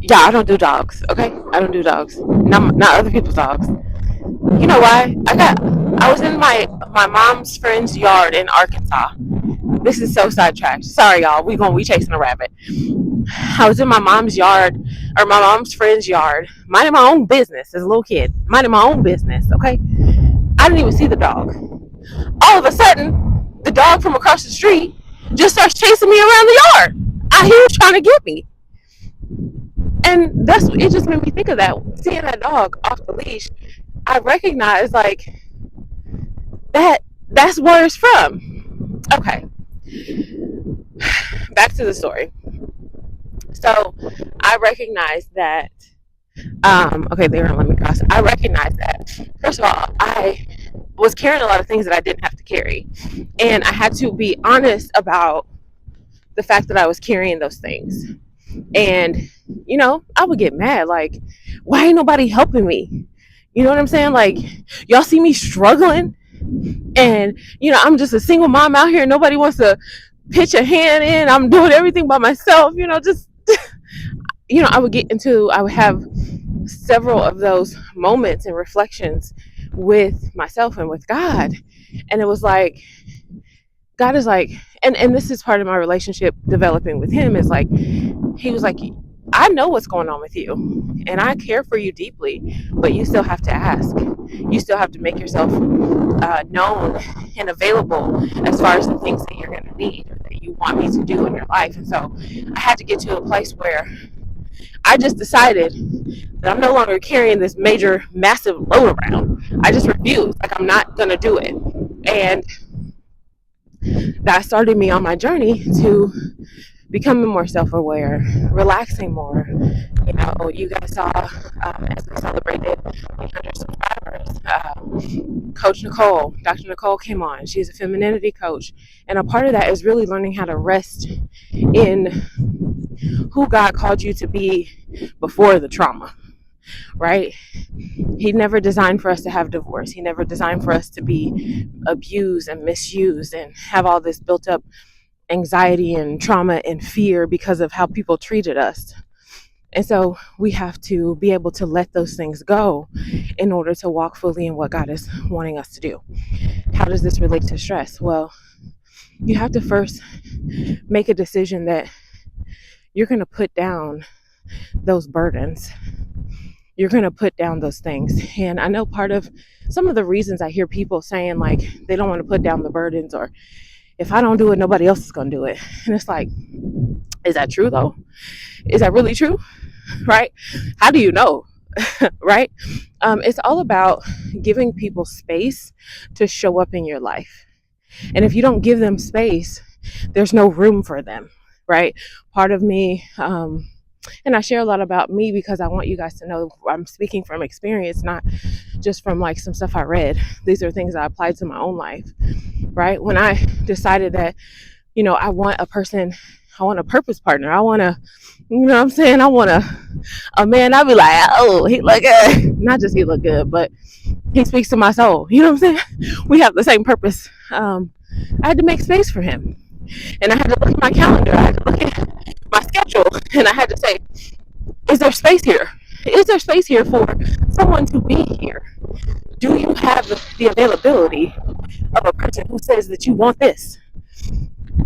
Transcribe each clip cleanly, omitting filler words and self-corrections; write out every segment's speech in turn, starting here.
Yeah, I don't do dogs. Okay, I don't do dogs. Not other people's dogs. You know why? I was in my mom's friend's yard in Arkansas. This is so sidetracked. Sorry, y'all. We chasing a rabbit. I was in my mom's yard or my mom's friend's yard, minding my own business as a little kid, minding my own business. Okay, I didn't even see the dog. All of a sudden, the dog from across the street just starts chasing me around the yard. He was trying to get me, and that's it. Just made me think of that. Seeing that dog off the leash, I recognized like that. That's where it's from. Okay, back to the story. So I recognized that. Okay, they were not let me cross. I recognized that. First of all, I was carrying a lot of things that I didn't have to carry, and I had to be honest about the fact that I was carrying those things. And I would get mad, like, why ain't nobody helping me? You know what I'm saying? Like, y'all see me struggling, and I'm just a single mom out here. Nobody wants to pitch a hand in. I'm doing everything by myself. Just I would have several of those moments and reflections with myself and with God. And it was like, God is like, and this is part of my relationship developing with Him, is like, He was like, I know what's going on with you, and I care for you deeply, but you still have to ask. You still have to make yourself known and available as far as the things that you're going to need or that you want me to do in your life. And so I had to get to a place where I just decided that I'm no longer carrying this major, massive load around. I just refused. Like, I'm not going to do it. And that started me on my journey to becoming more self-aware, relaxing more. You guys saw as we celebrated 100 subscribers, Coach Nicole, Dr. Nicole came on. She's a femininity coach. And a part of that is really learning how to rest in who God called you to be before the trauma, right? He never designed for us to have divorce. He never designed for us to be abused and misused and have all this built up anxiety and trauma and fear because of how people treated us. And so we have to be able to let those things go in order to walk fully in what God is wanting us to do. How does this relate to stress? Well, you have to first make a decision that you're going to put down those burdens. You're going to put down those things. And I know part of some of the reasons I hear people saying, like, they don't want to put down the burdens, or if I don't do it, nobody else is going to do it. And it's like, is that true though? Is that really true? Right? How do you know? Right? It's all about giving people space to show up in your life. And if you don't give them space, there's no room for them, right? Part of me, and I share a lot about me because I want you guys to know I'm speaking from experience, not just from like some stuff I read. These are things I applied to my own life, right? When I decided that, I want a purpose partner. I want I want a man. I'd be like, oh, he look good. Not just he look good, but he speaks to my soul. You know what I'm saying? We have the same purpose. I had to make space for him. And I had to look at my calendar. I had to look at my schedule. And I had to say, is there space here? Is there space here for someone to be here? Do you have the availability of a person who says that you want this?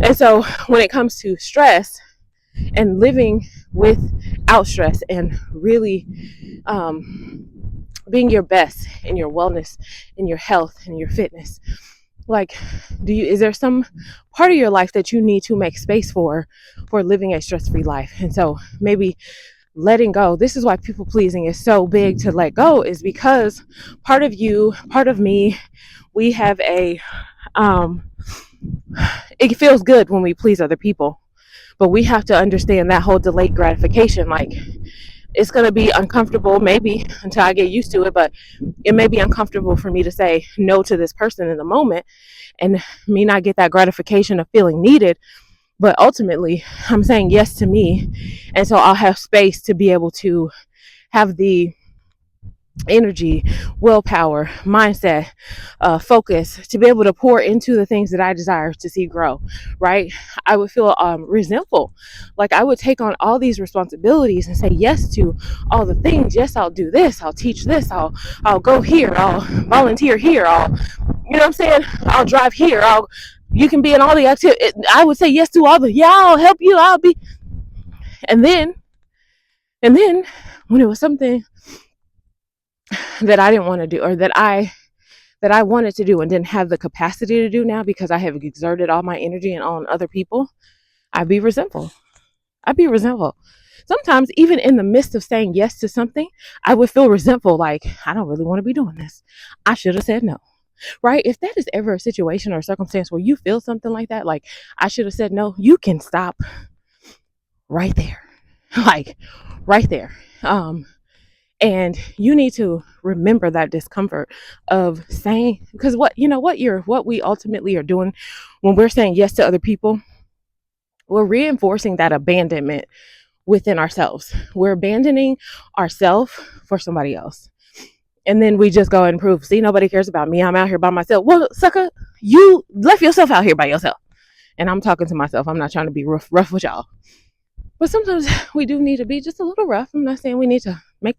And so when it comes to stress and living without stress and really being your best in your wellness, in your health, and your fitness, like, is there some part of your life that you need to make space for living a stress-free life? And so maybe letting go. This is why people pleasing is so big to let go, is because part of you, part of me, we have it feels good when we please other people, but we have to understand that whole delayed gratification. Like, it's going to be uncomfortable maybe until I get used to it, but it may be uncomfortable for me to say no to this person in the moment and me not get that gratification of feeling needed. But ultimately, I'm saying yes to me. And so I'll have space to be able to have the energy, willpower, mindset, focus to be able to pour into the things that I desire to see grow, right? I would feel resentful. Like I would take on all these responsibilities and say yes to all the things. Yes, I'll do this. I'll teach this. I'll go here. I'll volunteer here. You know what I'm saying? I'll drive here. You can be in all the activity. I would say yes to all the, yeah, I'll help you. I'll be, and then, and then when it was something that I didn't want to do, or that I wanted to do and didn't have the capacity to do now because I have exerted all my energy and on other people, I'd be resentful. I'd be resentful. Sometimes, even in the midst of saying yes to something, I would feel resentful, like, I don't really want to be doing this. I should have said no, right? If that is ever a situation or a circumstance where you feel something like that, like, I should have said no, you can stop right there. Like, right there. And you need to remember that discomfort of saying, because what we ultimately are doing when we're saying yes to other people, we're reinforcing that abandonment within ourselves. We're abandoning ourselves for somebody else. And then we just go and prove, see, nobody cares about me. I'm out here by myself. Well, sucker, you left yourself out here by yourself. And I'm talking to myself. I'm not trying to be rough with y'all. But sometimes we do need to be just a little rough. I'm not saying we need to make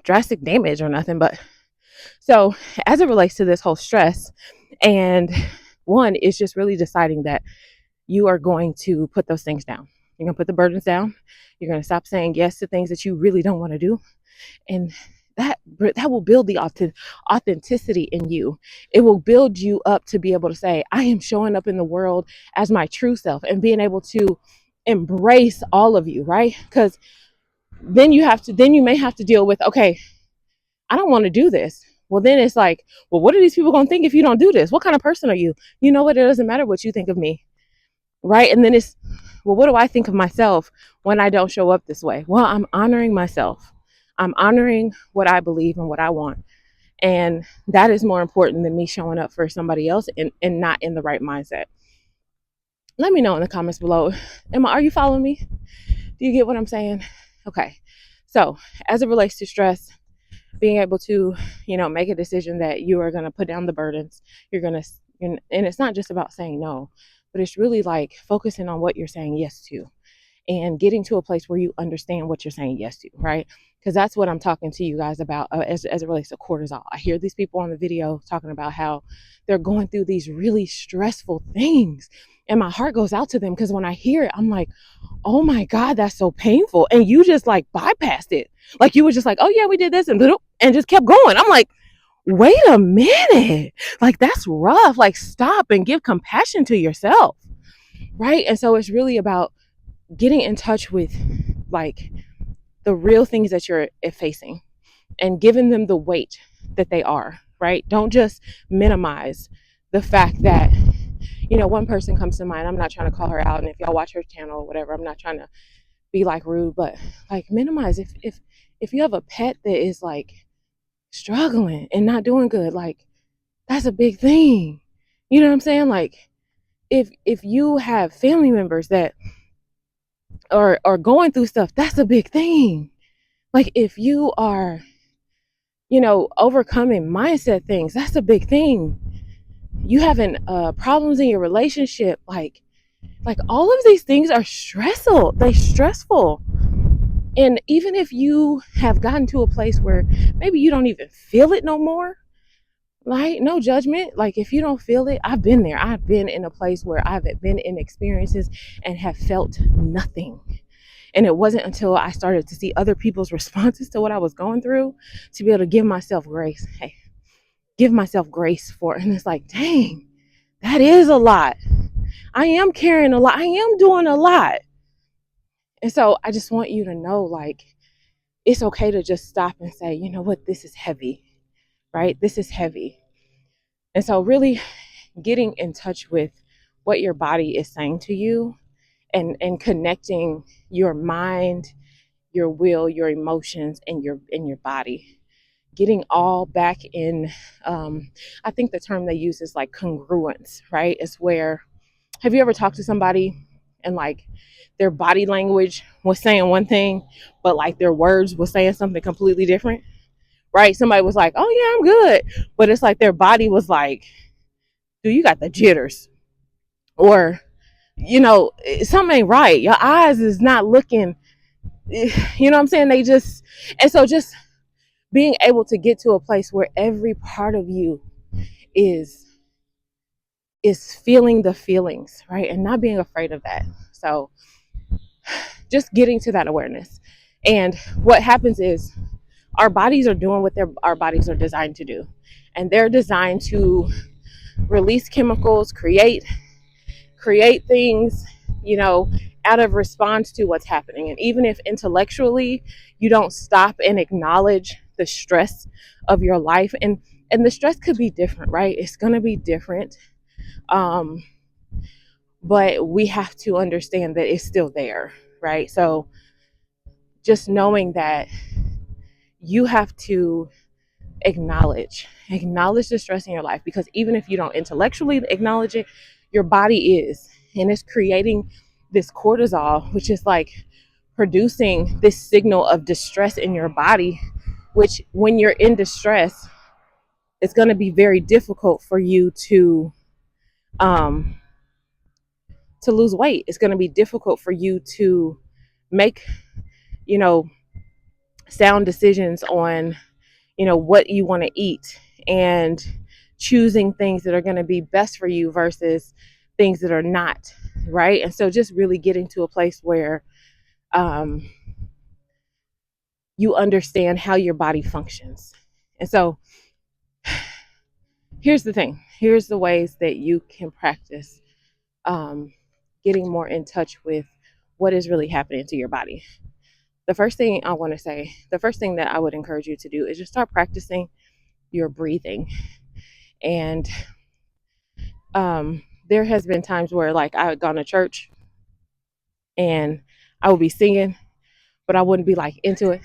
drastic damage or nothing. But so as it relates to this whole stress, and one is just really deciding that you are going to put those things down. You're going to put the burdens down. You're going to stop saying yes to things that you really don't want to do. And that will build the authenticity in you. It will build you up to be able to say, I am showing up in the world as my true self, and being able to embrace all of you, right? Because then you may have to deal with, okay, I don't want to do this. Well, then it's like, well, what are these people going to think if you don't do this? What kind of person are you? You know what? It doesn't matter what you think of me, right? And then it's, well, what do I think of myself when I don't show up this way? Well, I'm honoring myself. I'm honoring what I believe and what I want. And that is more important than me showing up for somebody else and not in the right mindset. Let me know in the comments below. Are you following me? Do you get what I'm saying? Okay. So as it relates to stress, being able to, make a decision that you are going to put down the burdens, and it's not just about saying no, but it's really like focusing on what you're saying yes to, and getting to a place where you understand what you're saying yes to, right? Because that's what I'm talking to you guys about as it relates to cortisol. I hear these people on the video talking about how they're going through these really stressful things. And my heart goes out to them, because when I hear it, I'm like, oh my God, that's so painful. And you just like bypassed it. Like you were just like, oh yeah, we did this and just kept going. I'm like, wait a minute. Like that's rough. Like stop and give compassion to yourself. Right. And so it's really about getting in touch with like the real things that you're facing and giving them the weight that they are, right? Don't just minimize the fact that, one person comes to mind. I'm not trying to call her out. And if y'all watch her channel or whatever, I'm not trying to be like rude, but like minimize if you have a pet that is like struggling and not doing good, like that's a big thing. You know what I'm saying? Like if you have family members that are going through stuff, that's a big thing. Like if you are, overcoming mindset things, that's a big thing. You having problems in your relationship, like all of these things are stressful. And even if you have gotten to a place where maybe you don't even feel it no more, right? No judgment. Like if you don't feel it, I've been there. I've been in a place where I've been in experiences and have felt nothing. And it wasn't until I started to see other people's responses to what I was going through to be able to give myself grace. Hey, give myself grace for it. And it's like, dang, that is a lot. I am carrying a lot. I am doing a lot. And so I just want you to know, like, it's okay to just stop and say, you know what, this is heavy, right? This is heavy. And so really getting in touch with what your body is saying to you, and connecting your mind, your will, your emotions, and your body. Getting all back in, I think the term they use is like congruence, right? It's where, have you ever talked to somebody and like their body language was saying one thing, but like their words was saying something completely different, right? Somebody was like, oh yeah, I'm good. But it's like their body was like, dude, you got the jitters. Or, something ain't right. Your eyes is not looking, you know what I'm saying? And so just being able to get to a place where every part of you is feeling the feelings, right? And not being afraid of that. So just getting to that awareness. And what happens is our bodies are doing what our bodies are designed to do. And they're designed to release chemicals, create things, out of response to what's happening. And even if intellectually you don't stop and acknowledge the stress of your life, and the stress could be different, right? It's going to be different. But we have to understand that it's still there, right? So just knowing that you have to acknowledge the stress in your life, because even if you don't intellectually acknowledge it, your body is, and it's creating this cortisol, which is like producing this signal of distress in your body, which when you're in distress, it's going to be very difficult for you to lose weight. It's going to be difficult for you to make, sound decisions on, what you want to eat, and choosing things that are going to be best for you versus things that are not, right? And so just really getting to a place where you understand how your body functions. And so here's the thing. Here's the ways that you can practice getting more in touch with what is really happening to your body. The first thing that I would encourage you to do is just start practicing your breathing. And there has been times where like I had gone to church and I would be singing, but I wouldn't be like into it.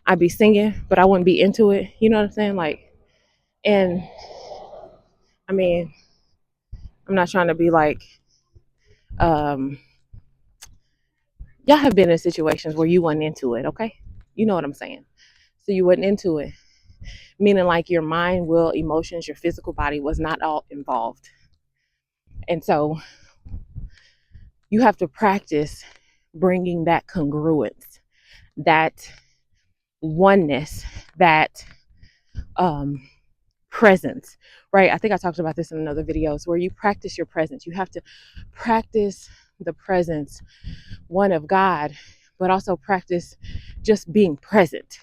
I'd be singing, but I wouldn't be into it. You know what I'm saying? Like, and I mean, I'm not trying to be like, y'all have been in situations where you wasn't into it, okay? You know what I'm saying? So you wasn't into it, meaning like your mind, will, emotions, your physical body was not all involved. And so you have to practice bringing that congruence, that oneness, that presence, right? I think I talked about this in another videos, where you practice your presence. You have to practice the presence, one of God, but also practice just being present,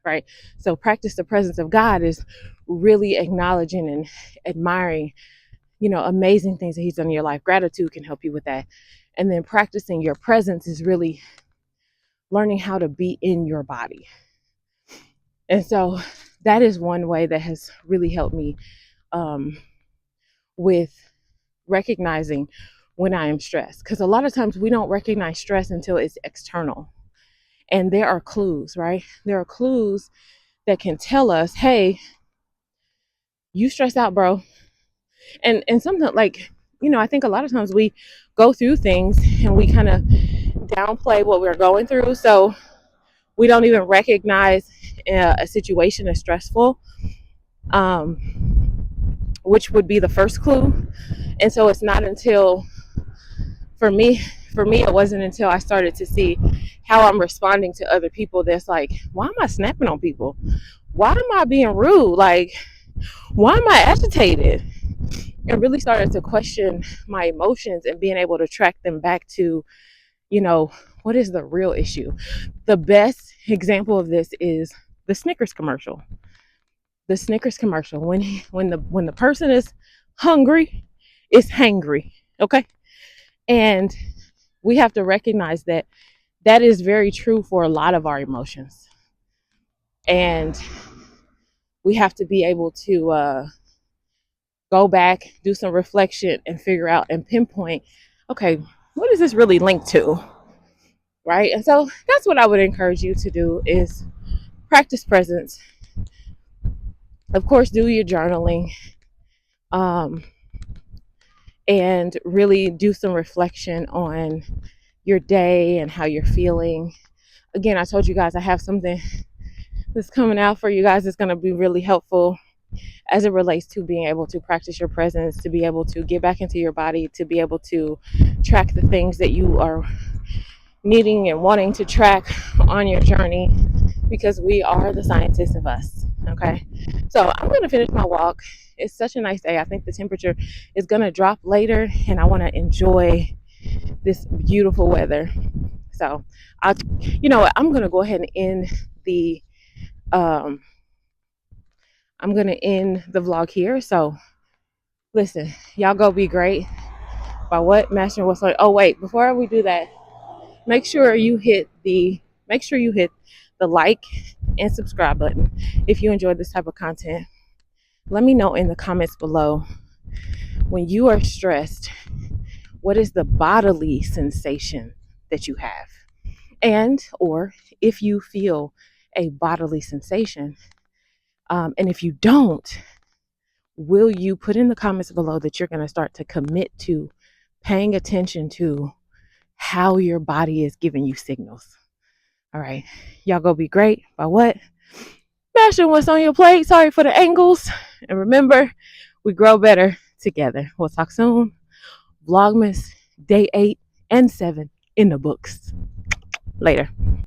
right? So practice the presence of God is really acknowledging and admiring, amazing things that he's done in your life. Gratitude can help you with that. And then practicing your presence is really learning how to be in your body. And so that is one way that has really helped me with recognizing when I am stressed. Because a lot of times we don't recognize stress until it's external. And there are clues, right? There are clues that can tell us, hey, you stressed out, bro. And something like, I think a lot of times we go through things and we kind of downplay what we're going through. So we don't even recognize a situation as stressful, which would be the first clue. And so it's not until, for me, it wasn't until I started to see how I'm responding to other people that's like, why am I snapping on people? Why am I being rude? Like, why am I agitated? And really started to question my emotions and being able to track them back to, what is the real issue? The best example of this is the Snickers commercial. The Snickers commercial. When the person is hungry, it's hangry. Okay. And we have to recognize that is very true for a lot of our emotions. And we have to be able to go back, do some reflection, and figure out and pinpoint, okay, what is this really linked to? Right? And so that's what I would encourage you to do, is practice presence. Of course, do your journaling. and really do some reflection on your day and how you're feeling. Again, I told you guys I have something that's coming out for you guys. It's going to be really helpful as it relates to being able to practice your presence, to be able to get back into your body, to be able to track the things that you are needing and wanting to track on your journey, because we are the scientists of us. Okay, so I'm going to finish my walk. It's such a nice day. I think the temperature is going to drop later, and I want to enjoy this beautiful weather. So you know what, I'm going to go ahead and end the um I'm going to end the vlog here. So listen, y'all go be great. By what? Mastering what's like. Oh wait, before we do that, make sure you hit the like and subscribe button if you enjoy this type of content. Let me know in the comments below, when you are stressed, what is the bodily sensation that you have? And or if you feel a bodily sensation, and if you don't, will you put in the comments below that you're going to start to commit to paying attention to how your body is giving you signals? All right, y'all go be great. By what? Mastering what's on your plate. Sorry for the angles. And remember, we grow better together. We'll talk soon. Vlogmas day 8 and 7 in the books. Later.